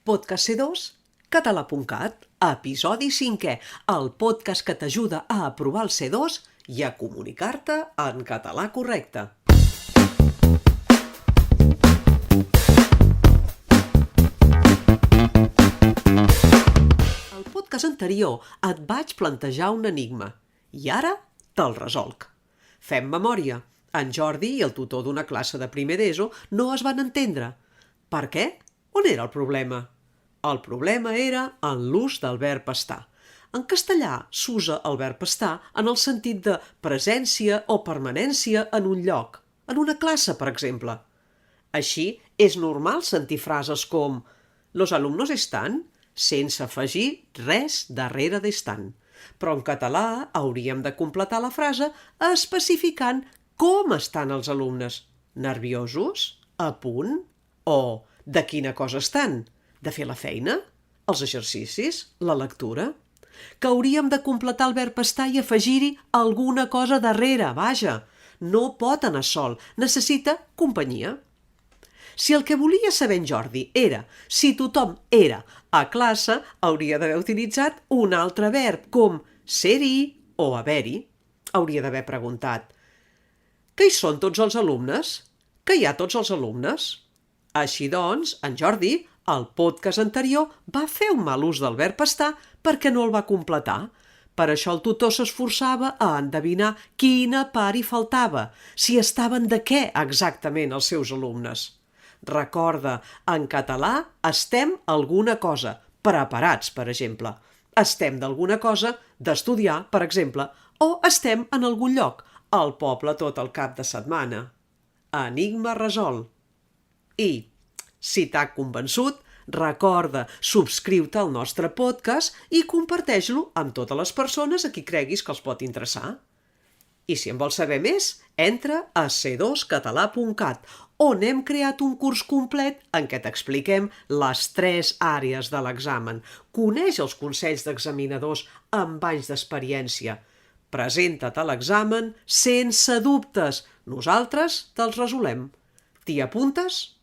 Podcast C2, català.cat, episodi 5è, el podcast que t'ajuda a aprovar el C2 i a comunicar-te en català correcte. Al podcast anterior et vaig plantejar un enigma i ara te'l resolc. Fem memòria. En Jordi i el tutor d'una classe de primer d'ESO no es van entendre. Per què? On era el problema? El problema era en l'ús del verb estar. En castellà s'usa el verb estar en el sentit de presència o permanència en un lloc, en una classe, per exemple. Així, és normal sentir frases com «Los alumnos están», sense afegir res darrere d'estan. Però en català hauríem de completar la frase especificant com estan els alumnes. Nerviosos? A punt? O de quina cosa estan? De fer la feina? Els exercicis? La lectura? Que hauríem de completar el verb estar i afegir-hi alguna cosa darrere, vaja. No pot anar sol, necessita companyia. Si el que volia saber en Jordi era si tothom era a classe, hauria d'haver utilitzat un altre verb, com ser-hi o haver-hi. Hauria d'haver preguntat «Que hi són tots els alumnes? Que hi ha tots els alumnes?» Així doncs, en Jordi, al podcast anterior, va fer un mal ús del verb estar perquè no el va completar. Per això el tutor s'esforçava a endevinar quina part hi faltava, si estaven de què exactament els seus alumnes. Recorda, en català estem alguna cosa, preparats, per exemple. Estem d'alguna cosa, d'estudiar, per exemple, o estem en algun lloc, al poble tot el cap de setmana. Enigma resolt. I, si t'ha convençut, recorda subscriu-te al nostre podcast i comparteix-lo amb totes les persones a qui creguis que els pot interessar. I si en vols saber més, entra a c2català.cat, on hem creat un curs complet en què t'expliquem les 3 àrees de l'examen. Coneix els consells d'examinadors amb anys d'experiència. Presenta't a l'examen sense dubtes. Nosaltres te'ls resolem. T'hi apuntes?